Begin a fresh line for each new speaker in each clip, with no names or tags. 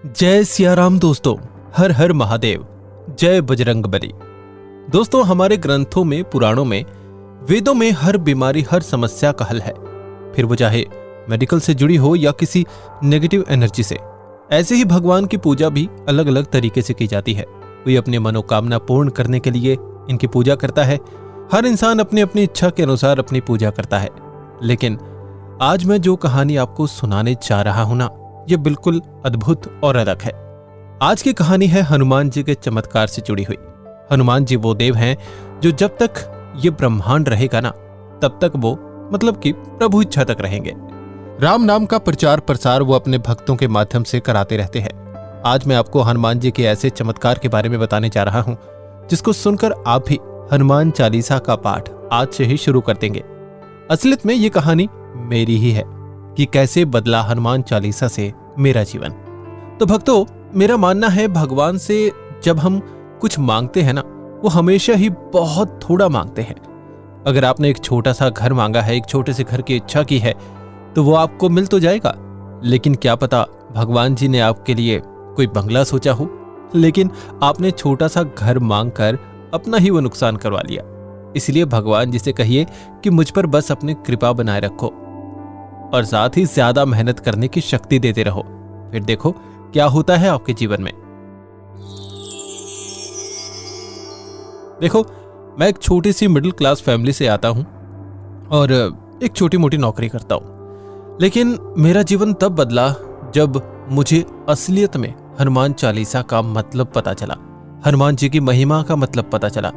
जय सियाराम दोस्तों, हर हर महादेव, जय बजरंगबली। दोस्तों, हमारे ग्रंथों में, पुराणों में, वेदों में हर बीमारी, हर समस्या का हल है, फिर वो चाहे मेडिकल से जुड़ी हो या किसी नेगेटिव एनर्जी से। ऐसे ही भगवान की पूजा भी अलग अलग तरीके से की जाती है। कोई अपनी मनोकामना पूर्ण करने के लिए इनकी पूजा करता है। हर इंसान अपनी अपनी इच्छा के अनुसार अपनी पूजा करता है। लेकिन आज मैं जो कहानी आपको सुनाने जा रहा हूं ना, ये बिल्कुल अद्भुत और अलग है। आज की कहानी है हनुमान जी के चमत्कार से जुड़ी हुई। हनुमान जी वो देव हैं जो जब तक ये ब्रह्मांड रहेगा ना, तब तक वो मतलब कि प्रभु इच्छा तक रहेंगे। राम नाम का प्रचार प्रसार वो अपने भक्तों के माध्यम से कराते रहते हैं। आज मैं आपको हनुमान जी के ऐसे चमत्कार के बारे में बताने जा रहा हूं, जिसको सुनकर आप भी हनुमान चालीसा का पाठ आज से ही शुरू कर देंगे। असलियत में ये कहानी मेरी ही है कि कैसे बदला हनुमान चालीसा से मेरा जीवन। तो भक्तों, मेरा मानना है भगवान से जब हम कुछ मांगते हैं ना, वो हमेशा ही बहुत थोड़ा मांगते हैं। अगर आपने एक छोटा सा घर मांगा है, एक छोटे से घर की इच्छा की है, तो वो आपको मिल तो जाएगा। लेकिन क्या पता भगवान जी ने आपके लिए कोई बंगला सोचा हो, लेकिन आपने छोटा सा घर मांगकर अपना ही वो नुकसान करवा लिया। इसलिए भगवान जी से कहिए कि मुझ पर बस अपनी कृपा बनाए रखो और साथ ही ज्यादा मेहनत करने की शक्ति देते रहो। फिर देखो क्या होता है आपके जीवन में। देखो, मैं एक छोटी सी मिडिल क्लास फैमिली से आता हूं और एक छोटी मोटी नौकरी करता हूं। लेकिन मेरा जीवन तब बदला जब मुझे असलियत में हनुमान चालीसा का मतलब पता चला, हनुमान जी की महिमा का मतलब पता चला।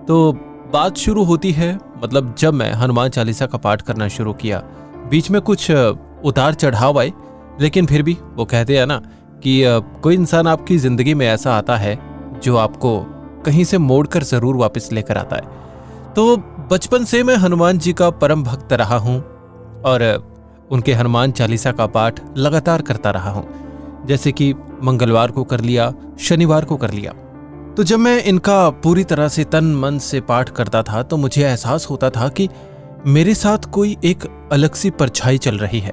तो बात शुरू होती है, मतलब जब मैं हनुमान चालीसा का पाठ करना शुरू किया। बीच में कुछ उतार चढ़ाव आए, लेकिन फिर भी वो कहते हैं ना कि कोई इंसान आपकी जिंदगी में ऐसा आता है जो आपको कहीं से मोड़कर जरूर वापस लेकर आता है। तो बचपन से मैं हनुमान जी का परम भक्त रहा हूं और उनके हनुमान चालीसा का पाठ लगातार करता रहा हूं। जैसे कि मंगलवार को कर लिया, शनिवार को कर लिया। तो जब मैं इनका पूरी तरह से तन मन से पाठ करता था, तो मुझे एहसास होता था कि मेरे साथ कोई एक अलग सी परछाई चल रही है।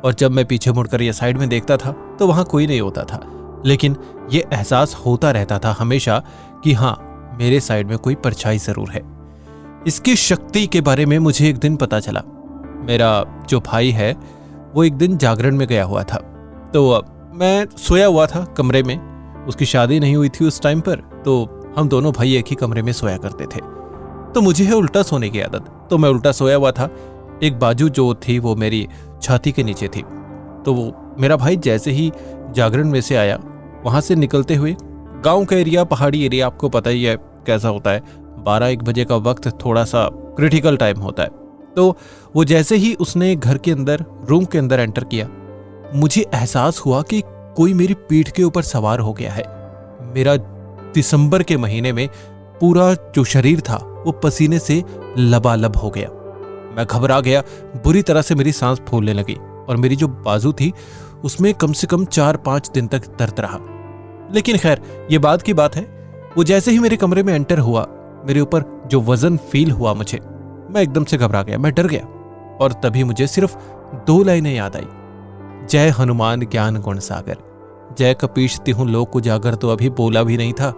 और जब मैं पीछे मुड़कर या साइड में देखता था तो वहां कोई नहीं होता था, लेकिन ये एहसास होता रहता था हमेशा कि हाँ, मेरे साइड में कोई परछाई जरूर है। इसकी शक्ति के बारे में मुझे एक दिन पता चला। मेरा जो भाई है वो एक दिन जागरण में गया हुआ था। तो मैं सोया हुआ था कमरे में। उसकी शादी नहीं हुई थी उस टाइम पर, तो हम दोनों भाई एक ही कमरे में सोया करते थे। तो मुझे है उल्टा सोने की आदत, तो मैं उल्टा सोया हुआ था। एक बाजू जो थी वो मेरी छाती के नीचे थी। तो वो मेरा भाई जैसे ही जागरण में से आया, वहां से निकलते हुए, गांव का एरिया, पहाड़ी एरिया, आपको पता ही है कैसा होता है। 12-1 बजे का वक्त थोड़ा सा क्रिटिकल टाइम होता है। तो वो जैसे ही उसने घर के अंदर, रूम के अंदर एंटर किया, मुझे एहसास हुआ कि कोई मेरी पीठ के ऊपर सवार हो गया है। मेरा दिसंबर के महीने में पूरा जो शरीर था वो पसीने से लबालब हो गया। मैं घबरा गया, बुरी तरह से मेरी सांस फूलने लगी और मेरी जो बाजू थी उसमें कम से कम 4-5 दिन तक दर्द रहा। लेकिन खैर, ये बात की बात है। वो जैसे ही मेरे कमरे में एंटर हुआ, मेरे ऊपर जो वजन फील हुआ मुझे, मैं एकदम से घबरा गया, मैं डर गया। और तभी मुझे सिर्फ 2 लाइनें याद आई। जय हनुमान ज्ञान गुण सागर, जय कपीश तिहुँ लोक उजागर। तो अभी बोला भी नहीं था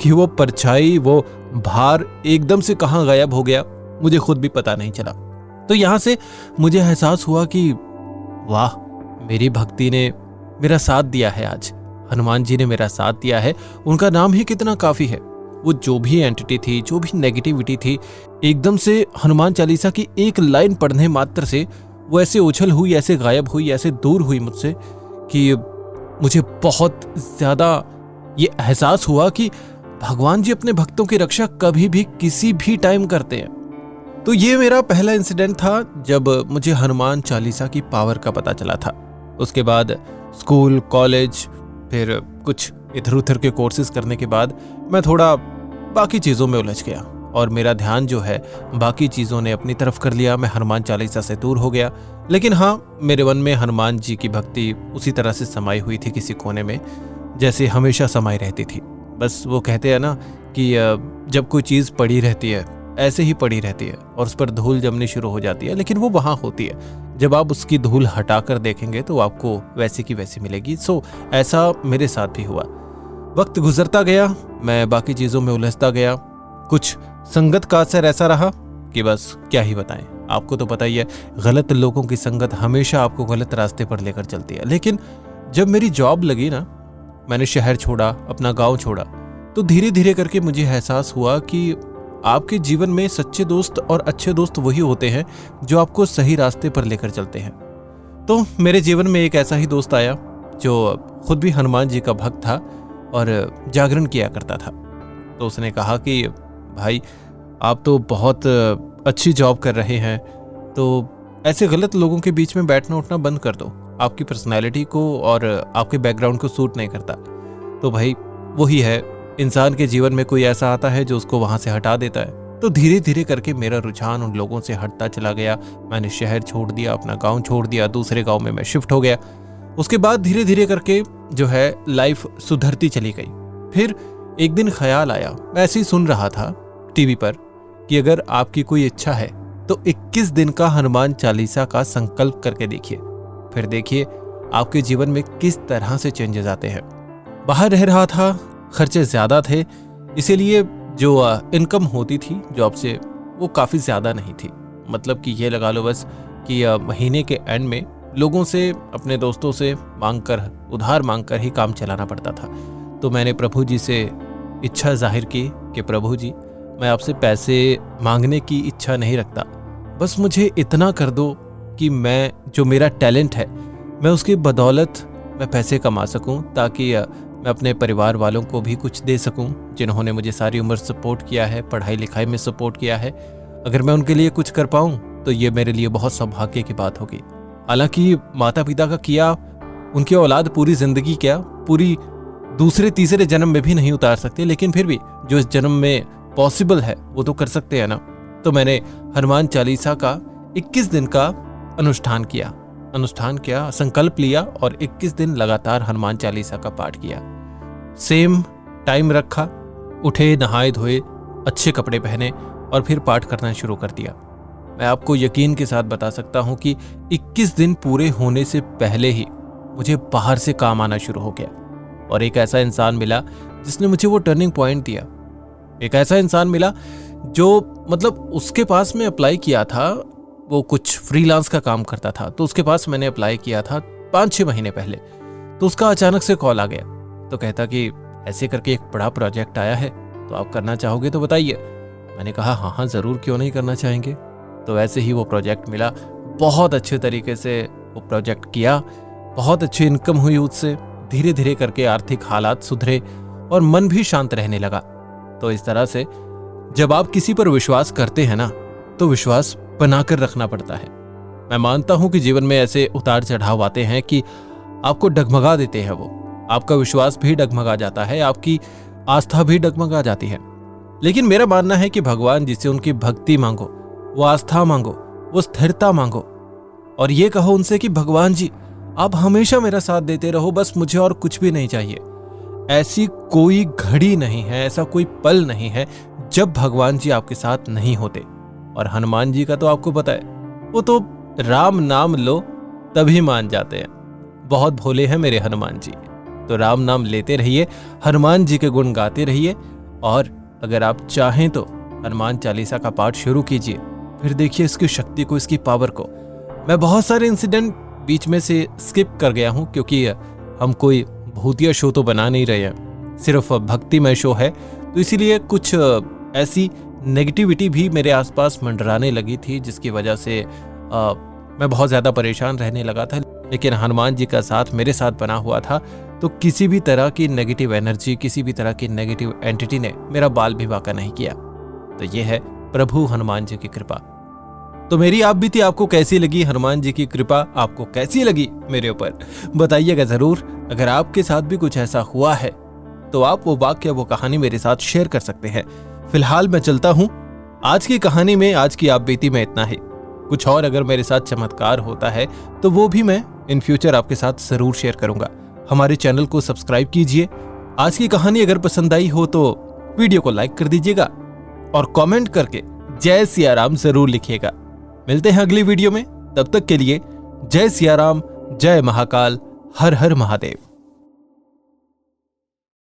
कि वो परछाई, वो भार एकदम से कहां गायब हो गया, मुझे खुद भी पता नहीं चला। तो यहां से मुझे एहसास हुआ कि वाह, मेरी भक्ति ने मेरा साथ दिया है। आज हनुमान जी ने मेरा साथ दिया है। उनका नाम ही कितना काफी है। वो जो भी एंटिटी थी, जो भी नेगेटिविटी थी, एकदम से हनुमान चालीसा की एक लाइन पढ़ने मात्र से वो ऐसे उछल हुई, ऐसे गायब हुई, ऐसे दूर हुई मुझसे कि मुझे बहुत ज्यादा ये एहसास हुआ कि भगवान जी अपने भक्तों की रक्षा कभी भी, किसी भी टाइम करते हैं। तो ये मेरा पहला इंसिडेंट था जब मुझे हनुमान चालीसा की पावर का पता चला था। उसके बाद स्कूल, कॉलेज, फिर कुछ इधर उधर के कोर्सेज करने के बाद मैं थोड़ा बाकी चीज़ों में उलझ गया और मेरा ध्यान जो है बाकी चीज़ों ने अपनी तरफ कर लिया। मैं हनुमान चालीसा से दूर हो गया। लेकिन हाँ, मेरे मन में हनुमान जी की भक्ति उसी तरह से समाई हुई थी, किसी कोने में, जैसे हमेशा समाई रहती थी। बस वो कहते हैं ना कि जब कोई चीज़ पड़ी रहती है, ऐसे ही पड़ी रहती है और उस पर धूल जमनी शुरू हो जाती है, लेकिन वो वहाँ होती है जब आप उसकी धूल हटाकर देखेंगे तो आपको वैसी की वैसी मिलेगी। सो ऐसा मेरे साथ भी हुआ। वक्त गुजरता गया, मैं बाकी चीज़ों में उलझता गया। कुछ संगत का असर ऐसा रहा कि बस क्या ही बताएं। आपको तो पता ही है, गलत लोगों की संगत हमेशा आपको गलत रास्ते पर लेकर चलती है। लेकिन जब मेरी जॉब लगी ना, मैंने शहर छोड़ा, अपना गांव छोड़ा, तो धीरे धीरे करके मुझे एहसास हुआ कि आपके जीवन में सच्चे दोस्त और अच्छे दोस्त वही होते हैं जो आपको सही रास्ते पर लेकर चलते हैं। तो मेरे जीवन में एक ऐसा ही दोस्त आया जो खुद भी हनुमान जी का भक्त था और जागरण किया करता था। तो उसने कहा कि भाई, आप तो बहुत अच्छी जॉब कर रहे हैं, तो ऐसे गलत लोगों के बीच में बैठना उठना बंद कर दो, आपकी पर्सनैलिटी को और आपके बैकग्राउंड को सूट नहीं करता। तो भाई वही है, इंसान के जीवन में कोई ऐसा आता है जो उसको वहाँ से हटा देता है। तो धीरे धीरे करके मेरा रुझान उन लोगों से हटता चला गया। मैंने शहर छोड़ दिया, अपना गाँव छोड़ दिया, दूसरे गाँव में मैं शिफ्ट हो गया। उसके बाद धीरे धीरे करके जो है लाइफ सुधरती चली गई। फिर एक दिन ख्याल आया, मैं ऐसे ही सुन रहा था टीवी पर कि अगर आपकी कोई इच्छा है तो 21 दिन का हनुमान चालीसा का संकल्प करके देखिए, फिर देखिए आपके जीवन में किस तरह से चेंजेस आते हैं। बाहर रह रहा था, खर्चे ज़्यादा थे, इसीलिए जो इनकम होती थी जॉब से वो काफ़ी ज़्यादा नहीं थी। मतलब कि ये लगा लो बस कि महीने के एंड में लोगों से, अपने दोस्तों से मांगकर, उधार मांगकर ही काम चलाना पड़ता था। तो मैंने प्रभु जी से इच्छा जाहिर की कि प्रभु जी, मैं आपसे पैसे मांगने की इच्छा नहीं रखता, बस मुझे इतना कर दो कि मैं, जो मेरा टैलेंट है, मैं उसकी बदौलत मैं पैसे कमा सकूं, ताकि मैं अपने परिवार वालों को भी कुछ दे सकूं, जिन्होंने मुझे सारी उम्र सपोर्ट किया है, पढ़ाई लिखाई में सपोर्ट किया है। अगर मैं उनके लिए कुछ कर पाऊं तो ये मेरे लिए बहुत सौभाग्य की बात होगी। हालांकि माता पिता का किया उनकी औलाद पूरी जिंदगी, क्या पूरी दूसरे तीसरे जन्म में भी नहीं उतार सकते, लेकिन फिर भी जो इस जन्म में पॉसिबल है वो तो कर सकते हैं ना। तो मैंने हनुमान चालीसा का 21 दिन का अनुष्ठान किया, संकल्प लिया और 21 दिन लगातार हनुमान चालीसा का पाठ किया। सेम टाइम रखा, उठे, नहाए धोए, अच्छे कपड़े पहने और फिर पाठ करना शुरू कर दिया। मैं आपको यकीन के साथ बता सकता हूं कि 21 दिन पूरे होने से पहले ही मुझे बाहर से काम आना शुरू हो गया और एक ऐसा इंसान मिला जिसने मुझे वो टर्निंग पॉइंट दिया। एक ऐसा इंसान मिला जो, मतलब उसके पास में अप्लाई किया था, वो कुछ फ्रीलांस का काम करता था, तो उसके पास मैंने अप्लाई किया था 5-6 महीने पहले। तो उसका अचानक से कॉल आ गया, तो कहता कि ऐसे करके एक बड़ा प्रोजेक्ट आया है, तो आप करना चाहोगे तो बताइए। मैंने कहा हाँ ज़रूर, क्यों नहीं करना चाहेंगे। तो ऐसे ही वो प्रोजेक्ट मिला, बहुत अच्छे तरीके से वो प्रोजेक्ट किया, बहुत अच्छी इनकम हुई उससे। धीरे धीरे करके आर्थिक हालात सुधरे और मन भी शांत रहने लगा। तो इस तरह से जब आप किसी पर विश्वास करते हैं ना, तो विश्वास बनाकर रखना पड़ता है। मैं मानता हूं कि जीवन में ऐसे उतार चढ़ाव आते हैं कि आपको डगमगा देते हैं, वो आपका विश्वास भी डगमगा जाता है, आपकी आस्था भी डगमगा जाती है। लेकिन मेरा मानना है कि भगवान जिसे उनकी भक्ति मांगो, वो आस्था मांगो, वो स्थिरता मांगो और ये कहो उनसे कि भगवान जी, आप हमेशा मेरा साथ देते रहो, बस मुझे और कुछ भी नहीं चाहिए। ऐसी कोई घड़ी नहीं है, ऐसा कोई पल नहीं है जब भगवान जी आपके साथ नहीं होते। और हनुमान जी का तो आपको पता है, वो तो राम नाम लो तभी मान जाते हैं। बहुत भोले हैं मेरे हनुमान जी। तो राम नाम लेते रहिए, हनुमान जी के गुण गाते रहिए और अगर आप चाहें तो हनुमान चालीसा का पाठ शुरू कीजिए, फिर देखिए इसकी शक्ति को, इसकी पावर को। मैं बहुत सारे इंसिडेंट बीच में से स्किप कर गया हूं क्योंकि हम कोई भूतिया शो तो बना नहीं रहे हैं, सिर्फ भक्तिमय शो है। तो इसीलिए कुछ ऐसी नेगेटिविटी भी मेरे आसपास मंडराने लगी थी, जिसकी वजह से मैं बहुत ज़्यादा परेशान रहने लगा था। लेकिन हनुमान जी का साथ मेरे साथ बना हुआ था, तो किसी भी तरह की नेगेटिव एनर्जी, किसी भी तरह की नेगेटिव एंटिटी ने मेरा बाल भी बांका नहीं किया। तो ये है प्रभु हनुमान जी की कृपा। तो मेरी आप भी थी, आपको कैसी लगी हनुमान जी की कृपा, आपको कैसी लगी मेरे ऊपर, बताइएगा ज़रूर। अगर आपके साथ भी कुछ ऐसा हुआ है तो आप वो वाक्य, वो कहानी मेरे साथ शेयर कर सकते हैं। फिलहाल मैं चलता हूं, आज की कहानी में, आज की आप बीती में इतना ही। कुछ और अगर मेरे साथ चमत्कार होता है तो वो भी मैं इन फ्यूचर आपके साथ जरूर शेयर करूंगा। हमारे चैनल को सब्सक्राइब कीजिए। आज की कहानी अगर पसंद आई हो तो वीडियो को लाइक कर दीजिएगा और कमेंट करके जय सिया राम जरूर लिखिएगा। मिलते हैं अगली वीडियो में, तब तक के लिए जय सिया राम, जय महाकाल, हर हर महादेव।